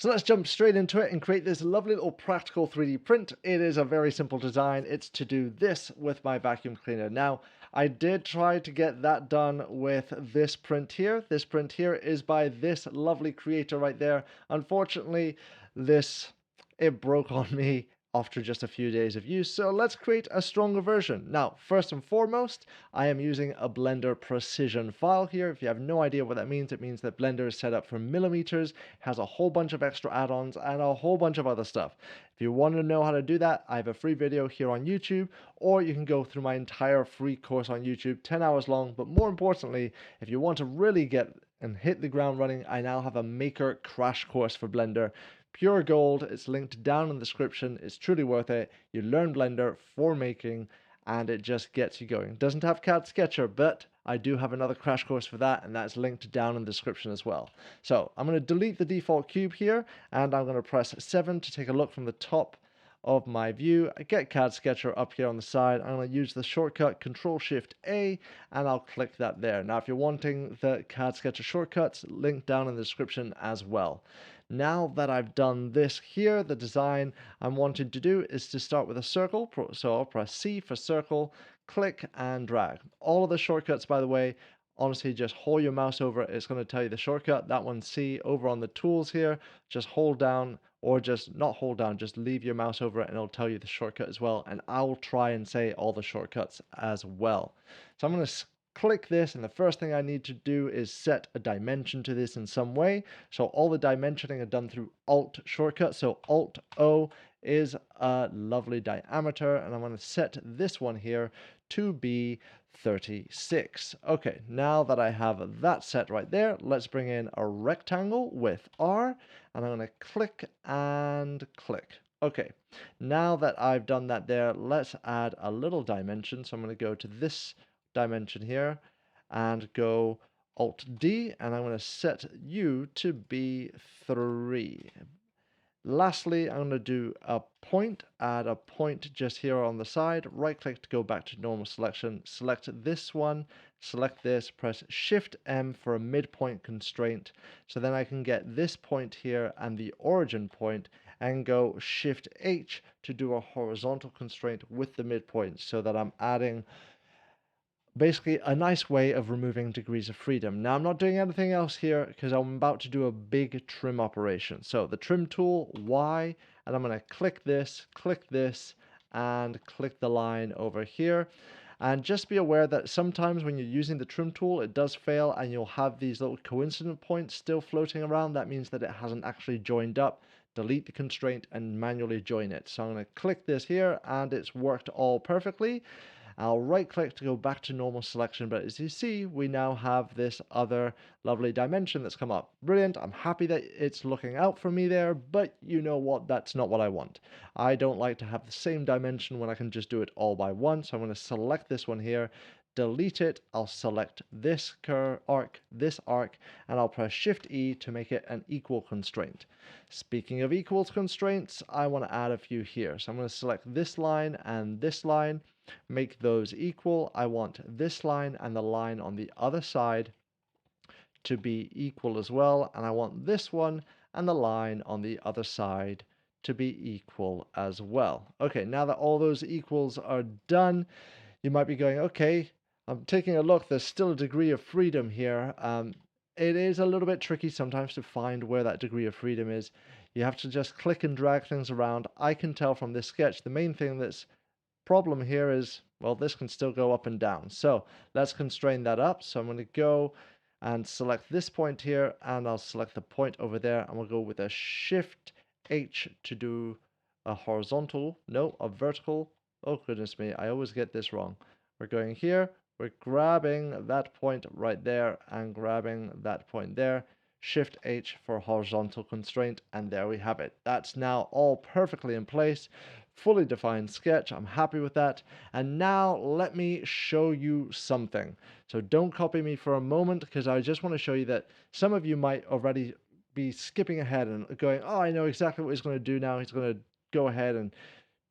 So let's jump straight into it and create this lovely little practical 3D print. It is a very simple design. It's to do this with my vacuum cleaner. Now, I did try to get that done with this print here. This print here is by this lovely creator right there. Unfortunately, it broke on me after just a few days of use. So let's create a stronger version. Now, first and foremost, I am using a Blender precision file here. If you have no idea what that means, it means that Blender is set up for millimeters, has a whole bunch of extra add-ons and a whole bunch of other stuff. If you want to know how to do that, I have a free video here on YouTube, or you can go through my entire free course on YouTube, 10 hours long. But more importantly, if you want to really get and hit the ground running, I now have a maker crash course for Blender. Pure gold. It's linked down in the description. It's truly worth it. You learn Blender for making and it just gets you going. It doesn't have CAD Sketcher, but I do have another crash course for that, and that's linked down in the description as well. So I'm going to delete the default cube here, and I'm going to press 7 to take a look from the top of my view. I get CAD Sketcher up here on the side. I'm going to use the shortcut Control-Shift-A, and I'll click that there. Now, if you're wanting the CAD Sketcher shortcuts, linked down in the description as well. Now that I've done this here, the design I'm wanting to do is to start with a circle. So I'll press C for circle, click and drag. All of the shortcuts, by the way, honestly, just hold your mouse over it. It's going to tell you the shortcut. That one's C. Over on the tools here, just hold down, or just not hold down, just leave your mouse over it and it'll tell you the shortcut as well. And I'll try and say all the shortcuts as well. So I'm going to click this, and the first thing I need to do is set a dimension to this in some way. So all the dimensioning are done through Alt shortcut. So Alt O is a lovely diameter, and I'm going to set this one here to be 36. Okay, now that I have that set right there, let's bring in a rectangle with R, and I'm going to click and click. Okay, now that I've done that there, let's add a little dimension. So I'm going to go to this dimension here and go Alt D, and I'm going to set you to be 3. Lastly, I'm going to do a point, add a point just here on the side, right click to go back to normal selection, select this one, select this, press Shift M for a midpoint constraint. So then I can get this point here and the origin point, and go Shift H to do a horizontal constraint with the midpoint, so that I'm adding basically a nice way of removing degrees of freedom. Now I'm not doing anything else here because I'm about to do a big trim operation. So the trim tool, Y, and I'm going to click this, and click the line over here. And just be aware that sometimes when you're using the trim tool, it does fail and you'll have these little coincident points still floating around. That means that it hasn't actually joined up. Delete the constraint and manually join it. So I'm going to click this here, and it's worked all perfectly. I'll right click to go back to normal selection, but as you see, we now have this other lovely dimension that's come up. Brilliant. I'm happy that it's looking out for me there, but you know what? That's not what I want. I don't like to have the same dimension when I can just do it all by one. So I'm going to select this one here, delete it. I'll select this arc, and I'll press Shift E to make it an equal constraint. Speaking of equals constraints, I want to add a few here. So I'm going to select this line and this line, make those equal. I want this line and the line on the other side to be equal as well, and I want this one and the line on the other side to be equal as well. Okay, now that all those equals are done, you might be going, okay, I'm taking a look, there's still a degree of freedom here. It is a little bit tricky sometimes to find where that degree of freedom is. You have to just click and drag things around. I can tell from this sketch the main thing that's problem here is, well, this can still go up and down. So let's constrain that up. So I'm going to go and select this point here, and I'll select the point over there, and we'll go with a Shift H to do a horizontal, no, a vertical. Oh, goodness me, I always get this wrong. We're going here, we're grabbing that point right there and grabbing that point there. Shift H for horizontal constraint, and there we have it. That's now all perfectly in place. Fully defined sketch. I'm happy with that. And now let me show you something. So don't copy me for a moment, because I just want to show you that some of you might already be skipping ahead and going, oh, I know exactly what he's going to do now. He's going to go ahead and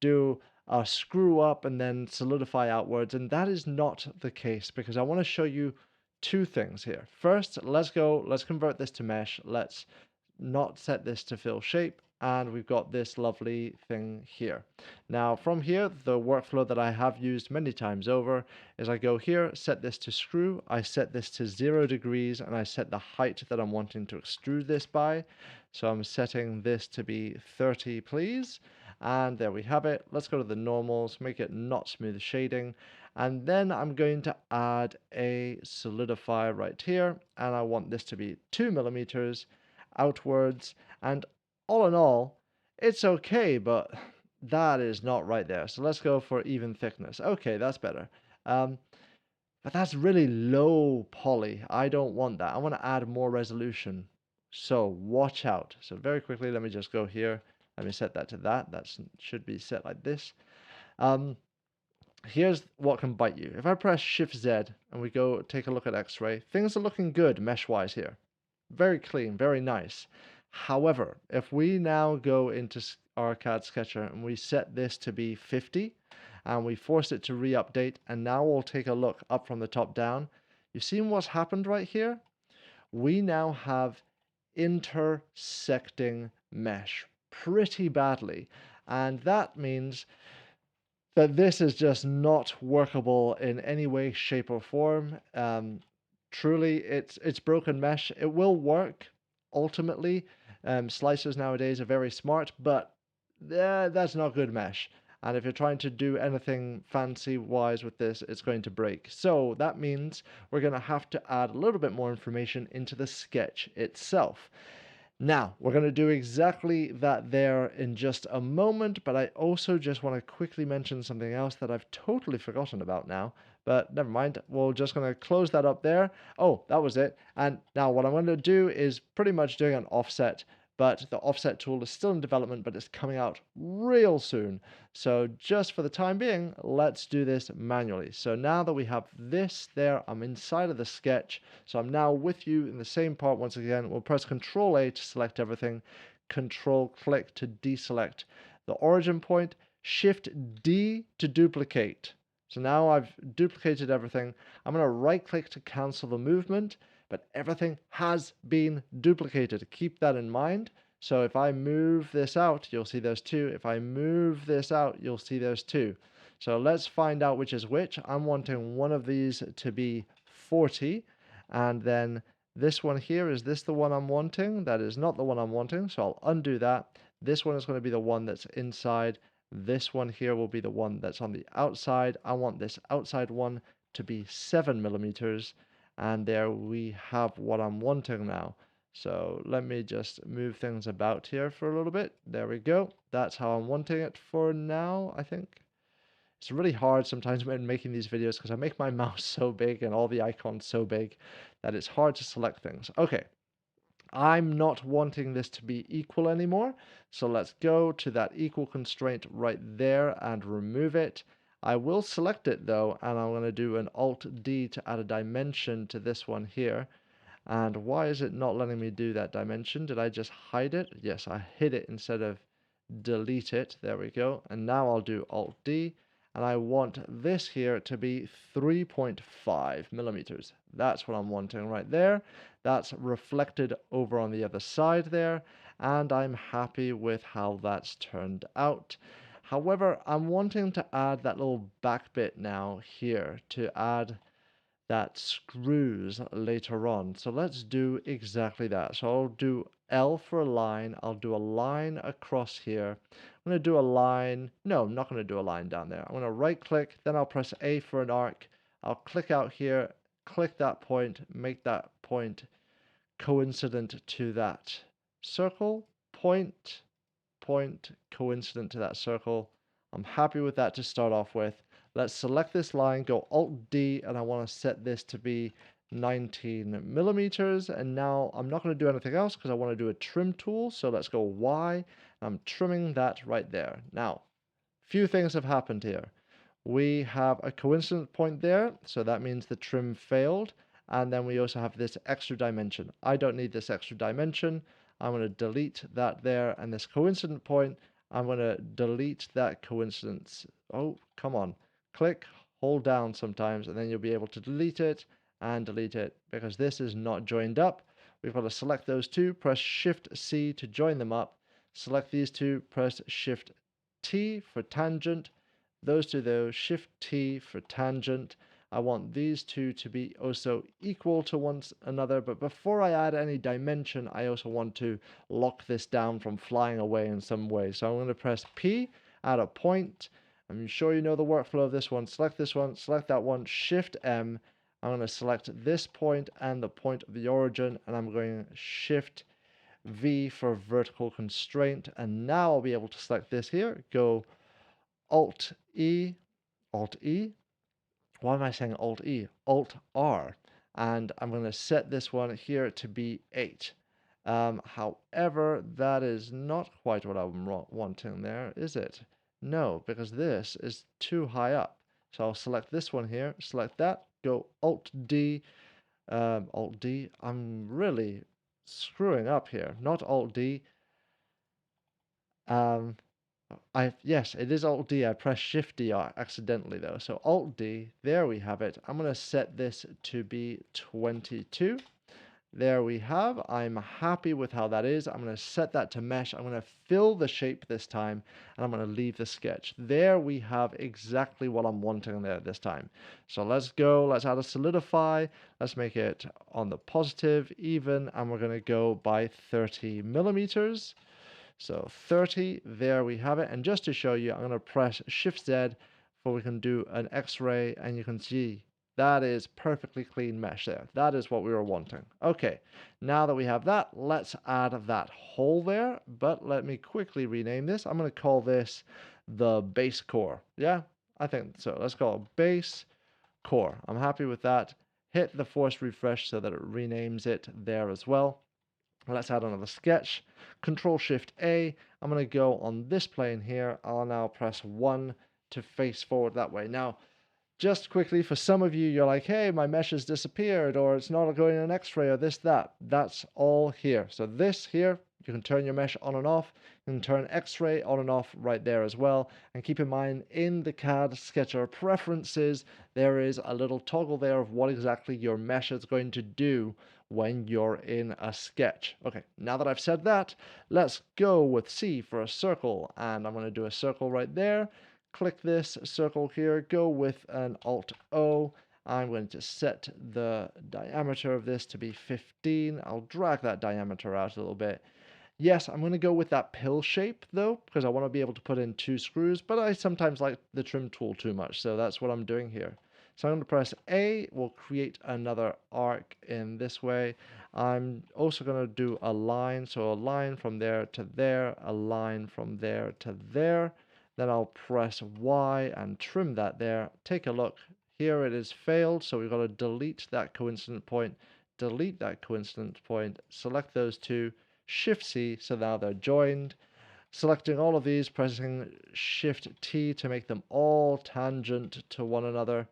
do a screw up and then solidify outwards. And that is not the case, because I want to show you two things here. First, let's convert this to mesh. Let's not set this to fill shape, and we've got this lovely thing here. Now from here, the workflow that I have used many times over is I go here, set this to screw, I set this to 0 degrees, and I set the height that I'm wanting to extrude this by. So I'm setting this to be 30, please. And there we have it. Let's go to the normals, make it not smooth shading. And then I'm going to add a solidify right here. And I want this to be 2 millimeters outwards. And all in all, it's okay, but that is not right there. So let's go for even thickness. Okay, that's better. But that's really low poly. I don't want that. I want to add more resolution. So watch out. So very quickly, let me just go here. Let me set that to that. That should be set like this. Here's what can bite you. If I press Shift Z and we go take a look at X-ray, things are looking good mesh-wise here. Very clean, very nice. However, if we now go into our CAD Sketcher and we set this to be 50 and we force it to re-update, and now we'll take a look up from the top down, you see what's happened right here? We now have intersecting mesh pretty badly, and that means that this is just not workable in any way, shape, or form. Truly, it's broken mesh. It will work ultimately. Slicers nowadays are very smart, but that's not good mesh. And if you're trying to do anything fancy wise with this, it's going to break. So that means we're going to have to add a little bit more information into the sketch itself. Now, we're going to do exactly that there in just a moment, but I also just want to quickly mention something else that I've totally forgotten about now, but never mind. We're just going to close that up there. Oh, that was it. And now what I'm going to do is pretty much doing an offset, but the offset tool is still in development, but it's coming out real soon. So just for the time being, let's do this manually. So now that we have this there, I'm inside of the sketch. So I'm now with you in the same part once again. We'll press Control A to select everything, Control click to deselect the origin point, Shift D to duplicate. So now I've duplicated everything. I'm going to right click to cancel the movement, but everything has been duplicated. Keep that in mind. So if I move this out, you'll see there's 2. If I move this out, you'll see there's 2. So let's find out which is which. I'm wanting one of these to be 40, and then this one here, is this the one I'm wanting? That is not the one I'm wanting, so I'll undo that. This one is going to be the one that's inside. This one here will be the one that's on the outside. I want this outside one to be 7 millimeters. And there we have what I'm wanting now. So let me just move things about here for a little bit. There we go. That's how I'm wanting it for now, I think. It's really hard sometimes when making these videos because I make my mouse so big and all the icons so big that it's hard to select things. Okay, I'm not wanting this to be equal anymore. So let's go to that equal constraint right there and remove it. I will select it though, and I'm going to do an Alt-D to add a dimension to this one here. And why is it not letting me do that dimension? Did I just hide it? Yes, I hid it instead of delete it. There we go. And now I'll do Alt-D, and I want this here to be 3.5 millimeters. That's what I'm wanting right there. That's reflected over on the other side there, and I'm happy with how that's turned out. However, I'm wanting to add that little back bit now here to add that screws later on. So let's do exactly that. So I'll do L for a line. I'll do a line across here. I'm going to do a line. No, I'm not going to do a line down there. I'm going to right click, then I'll press A for an arc. I'll click out here, click that point, make that point coincident to that circle, point, coincident to that circle. I'm happy with that to start off with. Let's select this line, go Alt-D, and I want to set this to be 19 millimeters. And now I'm not going to do anything else because I want to do a trim tool. So let's go Y. I'm trimming that right there. Now, few things have happened here. We have a coincident point there, so that means the trim failed. And then we also have this extra dimension. I don't need this extra dimension. I'm going to delete that there. And this coincident point, I'm going to delete that coincidence. Oh, come on. Click, hold down sometimes, and then you'll be able to delete it and delete it because this is not joined up. we've got to select those two, press Shift C to join them up, select these two, press Shift T for tangent, those two though, Shift T for tangent. I want these two to be also equal to one another, but before I add any dimension, I also want to lock this down from flying away in some way. So I'm going to press P, add a point. I'm sure you know the workflow of this one. Select this one, select that one, Shift M. I'm going to select this point and the point of the origin, and I'm going Shift V for vertical constraint. And now I'll be able to select this here, go Alt E, Alt E. Why am I saying Alt E? Alt R. And I'm going to set this one here to be 8. However, that is not quite what I'm wanting there, is it? No, because this is too high up. So I'll select this one here, select that, go Alt D, Alt D. I'm really screwing up here. Not Alt D. Yes, it is Alt D. I pressed Shift D accidentally though. So Alt D, there we have it. I'm going to set this to be 22. There we have. I'm happy with how that is. I'm going to set that to mesh. I'm going to fill the shape this time, and I'm going to leave the sketch. There we have exactly what I'm wanting there this time. So let's go. Let's add a solidify. Let's make it on the positive, even, and we're going to go by 30 millimeters. So 30, there we have it. And just to show you, I'm going to press Shift Z so we can do an X-ray, and you can see that is perfectly clean mesh there. That is what we were wanting. Okay, now that we have that, let's add that hole there. But let me quickly rename this. I'm going to call this the base core. Yeah, I think so. Let's call it base core. I'm happy with that. Hit the force refresh so that it renames it there as well. Let's add another sketch. Control Shift A. I'm going to go on this plane here. I'll now press 1 to face forward that way. Now, just quickly, for some of you, you're like, hey, my mesh has disappeared, or it's not going in an X-ray, or this, that. That's all here. So this here, you can turn your mesh on and off. You can turn X-ray on and off right there as well. And keep in mind, in the CAD Sketcher preferences, there is a little toggle there of what exactly your mesh is going to do when you're in a sketch. Okay, now that I've said that, let's go with C for a circle. And I'm going to do a circle right there. Click this circle here, go with an Alt-O. I'm going to set the diameter of this to be 15. I'll drag that diameter out a little bit. Yes, I'm going to go with that pill shape though, because I want to be able to put in 2 screws, but I sometimes like the trim tool too much, so that's what I'm doing here. So I'm going to press A, we'll create another arc in this way. I'm also going to do a line, so a line from there to there, a line from there to there. Then I'll press Y and trim that there. Take a look. Here it is failed, so we've got to delete that coincident point, select those two, Shift C, so now they're joined. Selecting all of these, pressing Shift T to make them all tangent to one another.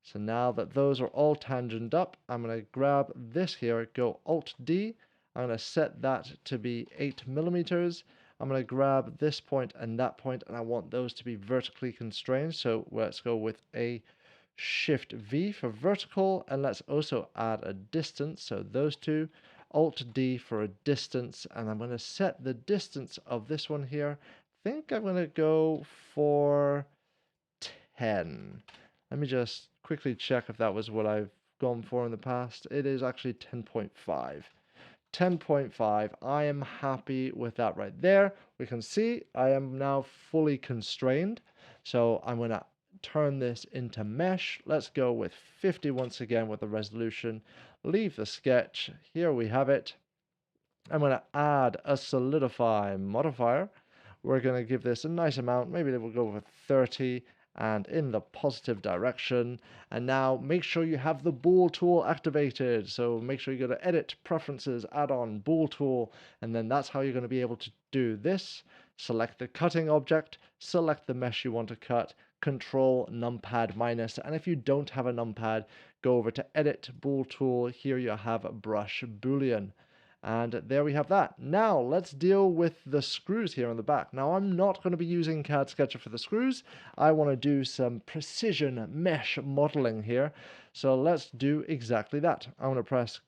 So now that those are all tangent up, I'm going to grab this here, go Alt D. I'm going to set that to be 8 millimeters. I'm going to grab this point and that point, and I want those to be vertically constrained. So let's go with a Shift V for vertical, and let's also add a distance. So those two, Alt D for a distance, and I'm going to set the distance of this one here. I think I'm going to go for 10. Let me just quickly check if that was what I've gone for in the past. It is actually 10.5. 10.5. I am happy with that right there. We can see I am now fully constrained. So I'm going to turn this into mesh. Let's go with 50 once again with the resolution. Leave the sketch. Here we have it. I'm going to add a solidify modifier. We're going to give this a nice amount. Maybe we'll go with 30. And in the positive direction. And now make sure you have the bool tool activated. So make sure you go to Edit, Preferences, Add-on, Bool tool, and then that's how you're going to be able to do this. Select the cutting object, select the mesh you want to cut, Control numpad minus, and if you don't have a numpad, go over to Edit, Bool tool. Here you have Brush Boolean. And there we have that. Now let's deal with the screws here on the back. Now I'm not going to be using CAD Sketcher for the screws. I want to do some precision mesh modeling here. So let's do exactly that. I'm going to press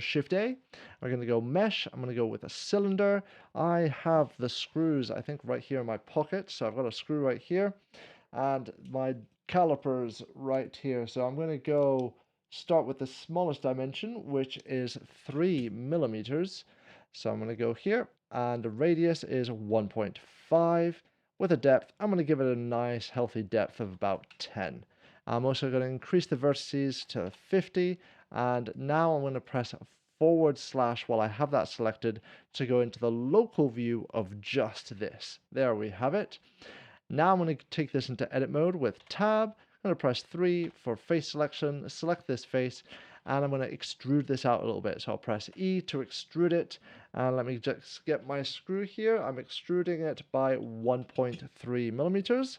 Shift A. I'm going to go mesh. I'm going to go with a cylinder. I have the screws, I think, right here in my pocket. So I've got a screw right here and my calipers right here. So I'm going to go start with the smallest dimension, which is 3 millimeters. So I'm going to go here, and the radius is 1.5. With a depth, I'm going to give it a nice healthy depth of about 10. I'm also going to increase the vertices to 50, and now I'm going to press / while I have that selected to go into the local view of just this. There we have it. Now I'm going to take this into edit mode with tab. I'm going to press 3 for face selection, select this face, and I'm going to extrude this out a little bit. So I'll press E to extrude it, and let me just get my screw here. I'm extruding it by 1.3 millimeters,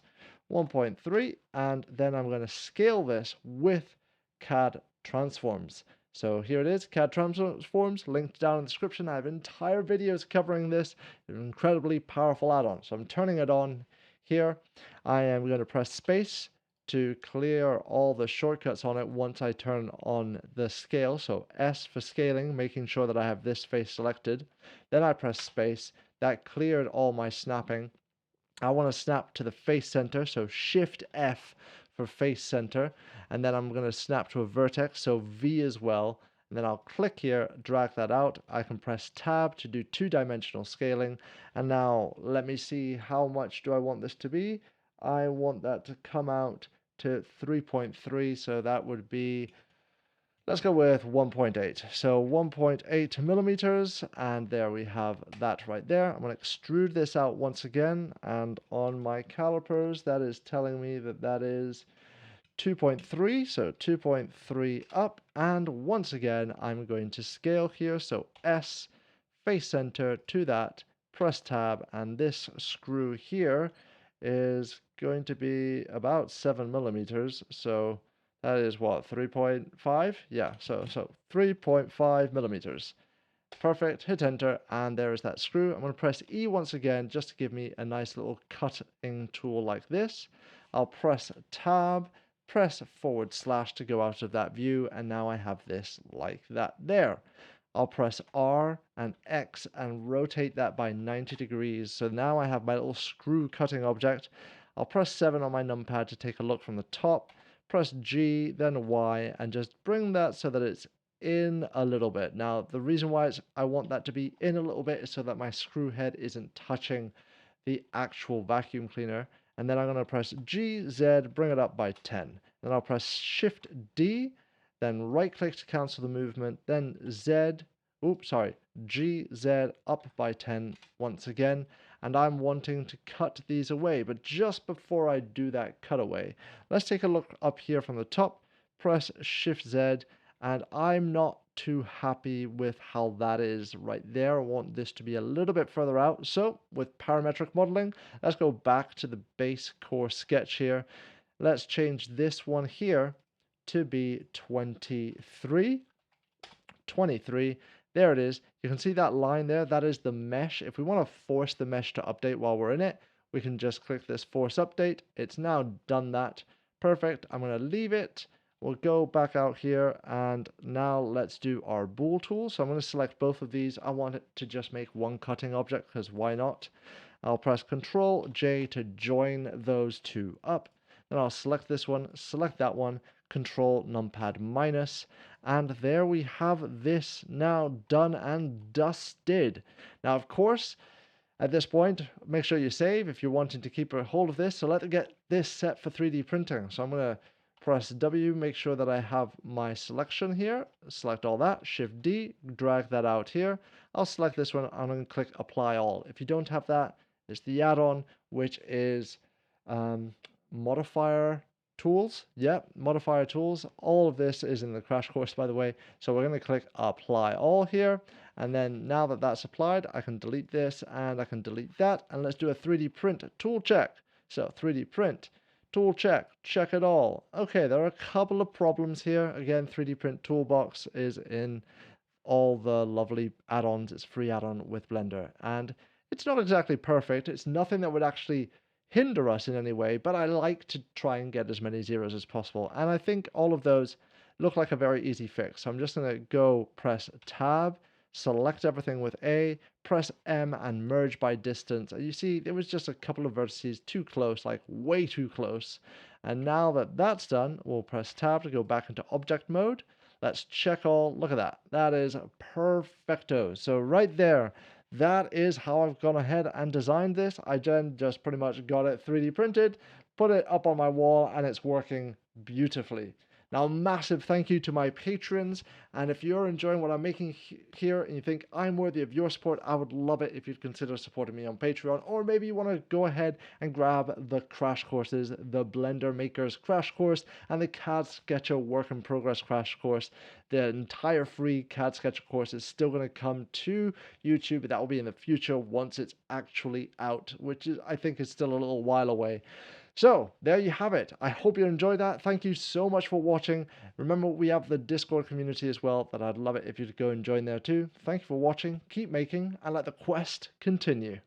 1.3, and then I'm going to scale this with CAD transforms. So here it is, CAD transforms, linked down in the description. I have entire videos covering this. It's an incredibly powerful add-on. So I'm turning it on here. I am going to press space to clear all the shortcuts on it once I turn on the scale. So S for scaling, making sure that I have this face selected. Then I press space. That cleared all my snapping. I want to snap to the face center, so Shift F for face center, and then I'm going to snap to a vertex, so V as well. And then I'll click here, drag that out. I can press tab to do 2-dimensional scaling. And now let me see, how much do I want this to be? I want that to come out to 3.3, so that would be, let's go with 1.8. So 1.8 millimeters, and there we have that right there. I'm going to extrude this out once again, and on my calipers, that is telling me that that is 2.3, so 2.3 up, and once again I'm going to scale here, so S, face center to that, press tab, and this screw here is going to be about 7 millimeters, so that is what, 3.5? Yeah, so 3.5 millimeters. Perfect, hit enter, and there is that screw. I'm going to press E once again just to give me a nice little cutting tool like this. I'll press tab, press / to go out of that view, and now I have this like that there. I'll press R and X and rotate that by 90 degrees. So now I have my little screw cutting object. I'll press 7 on my numpad to take a look from the top, press G, then Y, and just bring that so that it's in a little bit. Now, the reason why I want that to be in a little bit is so that my screw head isn't touching the actual vacuum cleaner. And then I'm going to press G, Z, bring it up by 10. Then I'll press Shift D, then right click to cancel the movement, then G, Z up by 10 once again. And I'm wanting to cut these away. But just before I do that cutaway, let's take a look up here from the top, press Shift Z, and I'm not too happy with how that is right there. I want this to be a little bit further out. So with parametric modeling, let's go back to the base core sketch here. Let's change this one here to be 23. 23. There it is. You can see that line there. That is the mesh. If we want to force the mesh to update while we're in it, we can just click this force update. It's now done that. Perfect. I'm going to leave it. We'll go back out here, and now let's do our bool tool. So I'm going to select both of these. I want it to just make one cutting object, because why not? I'll press Control J to join those two up. Then I'll select this one, select that one, Control numpad minus, and there we have this now done and dusted. Now, of course, at this point, make sure you save if you're wanting to keep a hold of this. So let's get this set for 3D printing. So I'm going to press W, make sure that I have my selection here, select all that, Shift D, drag that out here. I'll select this one, I'm going to click Apply All. If you don't have that, it's the add-on, which is Modifier Tools. Yep, Modifier Tools. All of this is in the crash course, by the way. So we're going to click Apply All here. And then now that that's applied, I can delete this and I can delete that. And let's do a 3D print tool check. So 3D print. Tool check, check it all. Okay, there are a couple of problems here. Again, 3D print toolbox is in all the lovely add-ons. It's a free add-on with Blender, and it's not exactly perfect. It's nothing that would actually hinder us in any way, but I like to try and get as many zeros as possible. And I think all of those look like a very easy fix. So I'm just going to go press Tab, select everything with A, press M and merge by distance. And you see there was just a couple of vertices too close, like way too close. And now that that's done, we'll press Tab to go back into object mode. Let's check all. Look at that. That is perfecto. So right there, that is how I've gone ahead and designed this. I then just pretty much got it 3D printed, put it up on my wall, and it's working beautifully. Now, massive thank you to my patrons, and if you're enjoying what I'm making here and you think I'm worthy of your support, I would love it if you'd consider supporting me on Patreon, or maybe you want to go ahead and grab the crash courses, the Blender Makers crash course and the CAD Sketcher Work in Progress crash course. The entire free CAD Sketcher course is still going to come to YouTube, but that will be in the future once it's actually out, which is, I think, is still a little while away. So there you have it. I hope you enjoyed that. Thank you so much for watching. Remember, we have the Discord community as well, that I'd love it if you'd go and join there too. Thank you for watching. Keep making and let the quest continue.